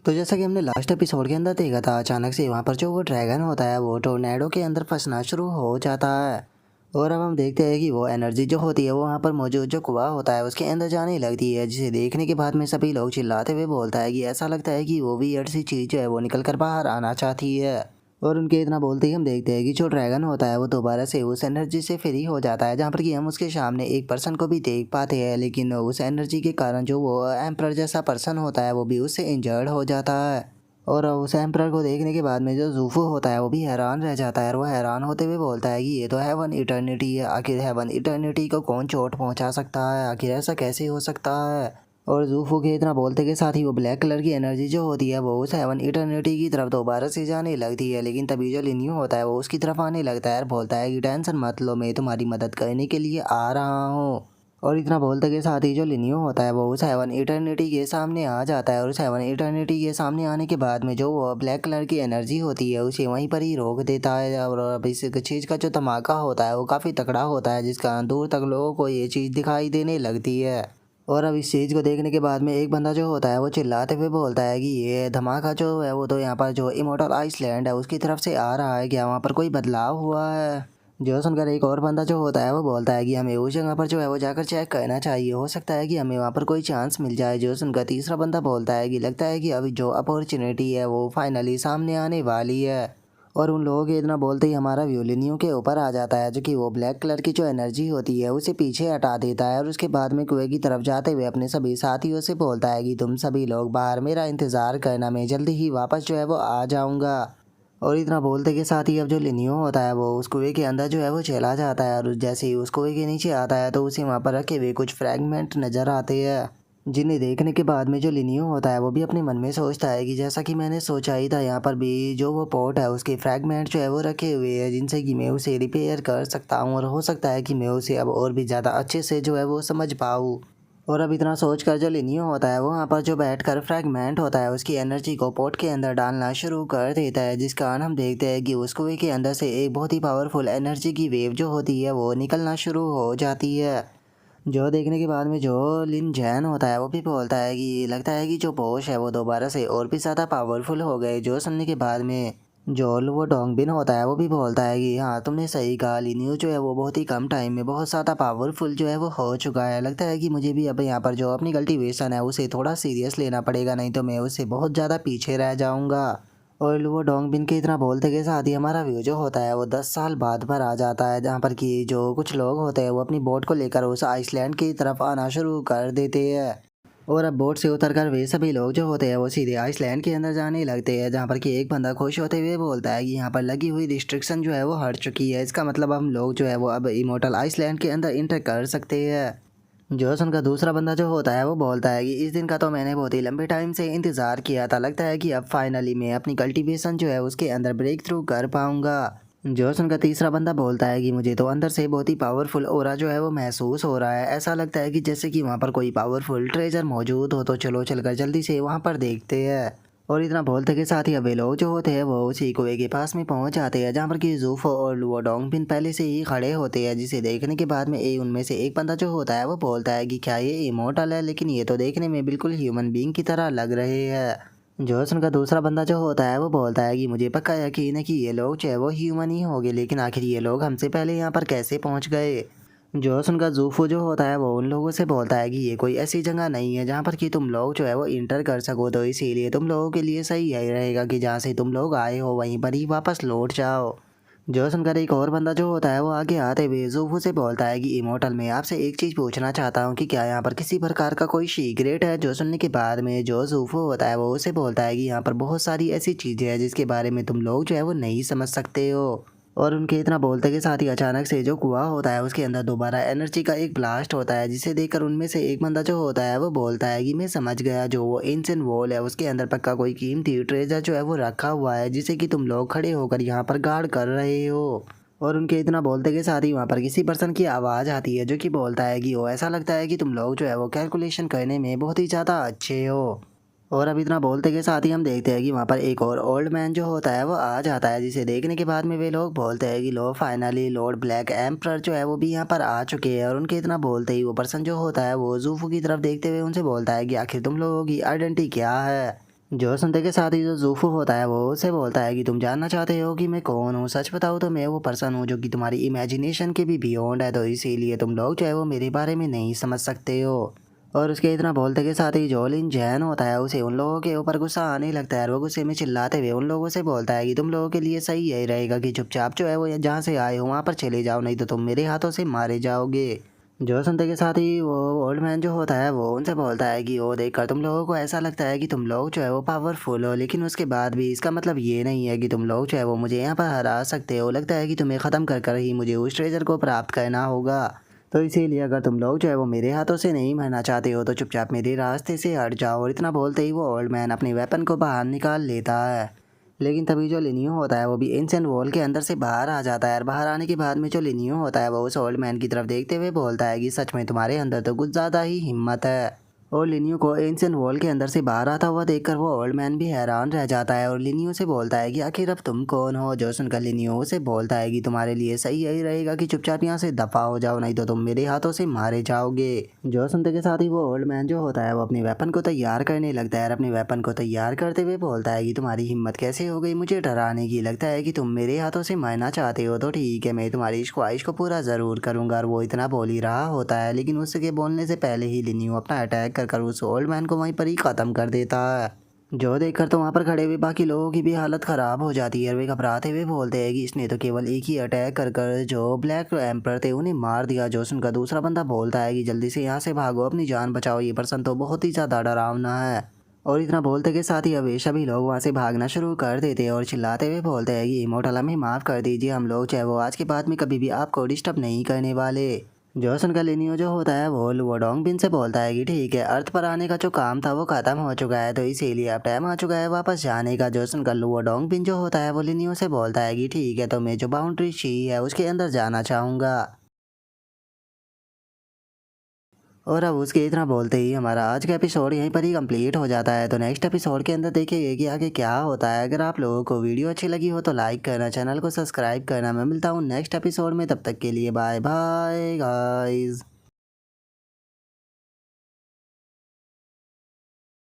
तो जैसा कि हमने लास्ट एपिसोड के अंदर देखा था, अचानक से वहाँ पर जो वो ड्रैगन होता है वो टोर्नेडो के अंदर फंसना शुरू हो जाता है। और अब हम देखते हैं कि वो एनर्जी जो होती है वो वहाँ पर मौजूद जो कुआं होता है उसके अंदर जाने लगती है, जिसे देखने के बाद में सभी लोग चिल्लाते हुए बोलता है कि ऐसा लगता है कि वो भी ऐसी चीज़ जो है वो निकल कर बाहर आना चाहती है। और उनके इतना बोलते ही हम देखते हैं कि जो ड्रैगन होता है वो दोबारा से उस एनर्जी से फ्री हो जाता है, जहाँ पर कि हम उसके सामने एक पर्सन को भी देख पाते हैं, लेकिन उस एनर्जी के कारण जो वो एम्पर जैसा पर्सन होता है वो भी उससे इंजर्ड हो जाता है। और उस एम्प्रर को देखने के बाद में जो ज़ूफू होता है वो भी हैरान रह जाता है, और वो हैरान होते हुए बोलता है कि ये तो हेवन इटर्निटी है, आखिर हेवन इटर्निटी को कौन चोट पहुंचा सकता है, आखिर ऐसा कैसे हो सकता है। और ज़ूफू के इतना बोलते के साथ ही वो ब्लैक कलर की एनर्जी जो होती है वो उस हेवन इटर्निटी की तरफ दोबारा से जाने लगती है, लेकिन तभी जो लिन्यू होता है वो उसकी तरफ आने लगता है और बोलता है कि टेंशन मत लो, मैं तुम्हारी मदद करने के लिए आ रहा हूँ। और इतना बोलते के साथ ही जो लिनियो होता है वो उस हेवन इटर्निटी के सामने आ जाता है, और उस हेवन इटर्निटी के सामने आने के बाद में जो वो ब्लैक कलर की एनर्जी होती है उसे वहीं पर ही रोक देता है। और अब इस चीज़ का जो धमाका होता है वो काफ़ी तगड़ा होता है, जिसका दूर तक लोगों को ये चीज़ दिखाई देने लगती है। और अब इस चीज़ को देखने के बाद में एक बंदा जो होता है वो चिल्लाते हुए बोलता है कि ये धमाका जो है वो तो यहाँ पर जो इमोर्टल आइसलैंड है उसकी तरफ से आ रहा है, क्या वहाँ पर कोई बदलाव हुआ है। जो सुनकर एक और बंदा जो होता है वो बोलता है कि हमें उस जगह पर जो है वो जाकर चेक करना चाहिए, हो सकता है कि हमें वहाँ पर कोई चांस मिल जाए। जो सुनकर तीसरा बंदा बोलता है कि लगता है कि अभी जो अपॉर्चुनिटी है वो फाइनली सामने आने वाली है। और उन लोगों के इतना बोलते ही हमारा व्योलिनियो के ऊपर आ जाता है, जो कि वो ब्लैक कलर की जो एनर्जी होती है उसे पीछे हटा देता है, और उसके बाद में कुएं की तरफ जाते हुए अपने सभी साथियों से बोलता है कि तुम सभी लोग बाहर मेरा इंतज़ार करना, मैं जल्दी ही वापस जो है वो आ जाऊँगा। और इतना बोलते के साथ ही अब जो लिनियो होता है वो उस कुएं के अंदर जो है वो चला जाता है, और जैसे ही उस कुएं के नीचे आता है तो उसे वहाँ पर रखे हुए कुछ फ्रैगमेंट नज़र आते हैं, जिन्हें देखने के बाद में जो लिनियो होता है वो भी अपने मन में सोचता है कि जैसा कि मैंने सोचा ही था, यहाँ पर भी जो वो पोर्ट है उसके फ्रैगमेंट जो है वो रखे हुए हैं, जिनसे कि मैं उसे रिपेयर कर सकता हूँ, और हो सकता है कि मैं उसे अब और भी ज़्यादा अच्छे से जो है वो समझ पाऊँ। और अब इतना सोचकर जो लिनियो होता है वो वहाँ पर जो बैठकर फ्रैगमेंट होता है उसकी एनर्जी को पोर्ट के अंदर डालना शुरू कर देता है, जिस कारण हम देखते हैं कि उस कुएं के अंदर से एक बहुत ही पावरफुल एनर्जी की वेव जो होती है वो निकलना शुरू हो जाती है। जो देखने के बाद में जो लिन जैन होता है वो भी बोलता है कि लगता है कि जो पोश है वो दोबारा से और भी ज़्यादा पावरफुल हो गए। जो सुनने के बाद में जो वो डोंगबिन होता है वो भी बोलता है कि हाँ तुमने सही कहा, लिनियो जो है वो बहुत ही कम टाइम में बहुत ज़्यादा पावरफुल जो है वो हो चुका है। लगता है कि मुझे भी अब यहाँ पर जो अपनी कल्टीवेशन है उसे थोड़ा सीरियस लेना पड़ेगा, नहीं तो मैं उससे बहुत ज़्यादा पीछे रह जाऊँगा। और वो डोंगबिन के इतना बोलते के साथ ही हमारा व्यू जो होता है वो 10 साल बाद पर आ जाता है, जहाँ पर कि जो कुछ लोग होते हैं वो अपनी बोट को लेकर उस आइसलैंड की तरफ आना शुरू कर देते हैं। और अब बोट से उतरकर वे सभी लोग जो होते हैं वो सीधे आइसलैंड के अंदर जाने लगते हैं, जहाँ पर कि एक बंदा खुश होते हुए बोलता है कि यहाँ पर लगी हुई रिस्ट्रिक्शन जो है वो हट चुकी है, इसका मतलब हम लोग जो है वो अब इमोर्टल आइसलैंड के अंदर इंटर कर सकते हैं। जोसन का दूसरा बंदा जो होता है वो बोलता है कि इस दिन का तो मैंने बहुत ही लंबे टाइम से इंतज़ार किया था, लगता है कि अब फाइनली मैं अपनी कल्टीवेशन जो है उसके अंदर ब्रेक थ्रू कर पाऊंगा। जोसन का तीसरा बंदा बोलता है कि मुझे तो अंदर से बहुत ही पावरफुल ऑरा जो है वो महसूस हो रहा है, ऐसा लगता है कि जैसे कि वहाँ पर कोई पावरफुल ट्रेजर मौजूद हो, तो चलो चलकर जल्दी से वहाँ पर देखते हैं। और इतना बोलते के साथ ही अब वे लोग जो होते हैं वो उसी कुएं के पास में पहुंच जाते हैं, जहाँ पर कि जूफो और लुओ डोंगबिन पहले से ही खड़े होते हैं, जिसे देखने के बाद में उनमें से एक बंदा जो होता है वो बोलता है कि क्या ये इमोर्टल है, लेकिन ये तो देखने में बिल्कुल ह्यूमन बीइंग की तरह लग रहे हैं। जोसन का दूसरा बंदा जो होता है वो बोलता है कि मुझे पक्का यकीन है कि ये लोग चाहे वो ह्यूमन ही होंगे, लेकिन आखिर ये लोग हमसे पहले यहाँ पर कैसे पहुँच गए। जोस उनका जूफो जो होता है वो उन लोगों से बोलता है कि ये कोई ऐसी जगह नहीं है जहाँ पर कि तुम लोग जो है वो इंटर कर सको, तो इसीलिए तुम लोगों के लिए सही यही रहेगा कि जहाँ से तुम लोग आए हो वहीं पर ही वापस लौट जाओ। जो सुनकर एक और बंदा जो होता है वो आगे आते हुए जूफो से बोलता है कि इमोर्टल मैं आपसे एक चीज़ पूछना चाहता हूँ कि क्या यहाँ पर किसी प्रकार का कोई सीक्रेट है। जो सुनने के बाद में जो जूफो होता है वो उसे बोलता है कि यहाँ पर बहुत सारी ऐसी चीज़ें हैं जिसके बारे में तुम लोग जो है वो नहीं समझ सकते हो। और उनके इतना बोलते के साथ ही अचानक से जो कुआं होता है उसके अंदर दोबारा एनर्जी का एक ब्लास्ट होता है, जिसे देखकर उनमें से एक बंदा जो होता है वो बोलता है कि मैं समझ गया, जो वो एंशिएंट वॉल है उसके अंदर पक्का कोई कीमती ट्रेजर जो है वो रखा हुआ है, जिसे कि तुम लोग खड़े होकर यहाँ पर गार्ड कर रहे हो। और उनके इतना बोलते के साथ ही वहाँ पर किसी पर्सन की आवाज़ आती है, जो कि बोलता है कि वो ऐसा लगता है कि तुम लोग जो है वो कैलकुलेशन करने में बहुत ही ज़्यादा अच्छे हो। और अब इतना बोलते के साथ ही हम देखते हैं कि वहाँ पर एक और ओल्ड मैन जो होता है वो आ जाता है, जिसे देखने के बाद में वे लोग बोलते हैं कि लो फाइनली लॉर्ड ब्लैक एम्परर जो है वो भी यहाँ पर आ चुके हैं। और उनके इतना बोलते ही वो पर्सन जो होता है वो जूफू की तरफ देखते हुए उनसे बोलता है कि आखिर तुम लोगों की आइडेंटिटी क्या है। जो सुनते के साथ ही जो जूफू होता है वो उसे बोलता है कि तुम जानना चाहते हो कि मैं कौन हूँ। सच बताऊँ तो मैं वो पर्सन हूँ जो कि तुम्हारी इमेजिनेशन के भी बियॉन्ड है, तो इसीलिए तुम लोग जो है वो मेरे बारे में नहीं समझ सकते हो। और उसके इतना बोलते के साथ ही जो लिन जैन होता है उसे उन लोगों के ऊपर गुस्सा आने लगता है और वो गुस्से में चिल्लाते हुए उन लोगों से बोलता है कि तुम लोगों के लिए सही यही रहेगा कि चुपचाप जो है वो जहाँ से आए हो वहाँ पर चले जाओ, नहीं तो तुम मेरे हाथों से मारे जाओगे। जो सुनते के साथ ही वो ओल्ड मैन जो होता है वो उनसे बोलता है कि वो देखकर तुम लोगों को ऐसा लगता है कि तुम लोग जो है वो पावरफुल हो, लेकिन उसके बाद भी इसका मतलब ये नहीं है कि तुम लोग जो है वो मुझे यहाँ पर हरा सकते हो। लगता है कि तुम्हें ख़त्म कर कर ही मुझे उस ट्रेजर को प्राप्त करना होगा। तो इसीलिए अगर तुम लोग जो है वो मेरे हाथों से नहीं मरना चाहते हो तो चुपचाप मेरे रास्ते से हट जाओ। और इतना बोलते ही वो ओल्ड मैन अपनी वेपन को बाहर निकाल लेता है। लेकिन तभी जो लिनियो होता है वो भी एंशियंट वॉल के अंदर से बाहर आ जाता है और बाहर आने के बाद में जो लिनियो होता है वो उस ओल्ड मैन की तरफ देखते हुए बोलता है कि सच में तुम्हारे अंदर तो कुछ ज़्यादा ही हिम्मत है। और लिनियो को एंशियंट वॉल के अंदर से बाहर आता हुआ देखकर वो ओल्ड मैन भी हैरान रह जाता है और लिनियो से बोलता है कि आखिर अब तुम कौन हो। जो सुनकर लिनियो उसे बोलता है कि तुम्हारे लिए सही यही रहेगा कि चुपचाप यहाँ से दफा हो जाओ, नहीं तो तुम मेरे हाथों से मारे जाओगे। जो सुनते के साथ ही वो ओल्ड मैन जो होता है वो अपनी वेपन को तैयार करने लगता है और अपनी वेपन को तैयार करते हुए बोलता है कि तुम्हारी हिम्मत कैसे हो गई मुझे डराने की। लगता है कि तुम मेरे हाथों से मरना चाहते हो, तो ठीक है, मैं तुम्हारी इस ख्वाहिश को पूरा ज़रूर करूंगा। और वो इतना बोल ही रहा होता है लेकिन उसके बोलने से पहले ही लिनियो अपना अटैक कर उस ओल्ड मैन को वहीं पर ही ख़त्म कर देता है। जो देखकर तो वहाँ पर खड़े हुए बाकी लोगों की भी हालत ख़राब हो जाती है और वे घबराते हुए बोलते हैं कि इसने तो केवल एक ही अटैक कर कर जो ब्लैक एम्पर थे उन्हें मार दिया। जो सुनकर दूसरा बंदा बोलता है कि जल्दी से यहाँ से भागो, अपनी जान बचाओ, ये पर्सन तो बहुत ही ज़्यादा डरावना है। और इतना बोलते के साथ ही अभी सभी लोग वहाँ से भागना शुरू कर देते हैं और चिल्लाते हुए बोलते हैं कि इमोर्टल हमें माफ़ कर दीजिए, हम लोग चाहे वो आज के बाद में कभी भी आपको डिस्टर्ब नहीं करने वाले। जो सुनकर लिनियो जो होता है वो लुओडोंग बिन से बोलता है कि ठीक है, अर्थ पर आने का जो काम था वो खत्म हो चुका है, तो इसीलिए अब टाइम आ चुका है वापस जाने का। जो सुनकर लुओडोंग बिन जो होता है वो लिनियो से बोलता है कि ठीक है, तो मैं जो बाउंड्री शी है उसके अंदर जाना चाहूँगा। और अब उसके इतना बोलते ही हमारा आज का एपिसोड यहीं पर ही कंप्लीट हो जाता है। तो नेक्स्ट एपिसोड के अंदर देखिए कि आगे क्या होता है। अगर आप लोगों को वीडियो अच्छी लगी हो तो लाइक करना, चैनल को सब्सक्राइब करना। मैं मिलता हूँ नेक्स्ट एपिसोड में, तब तक के लिए बाय बाय गाइस।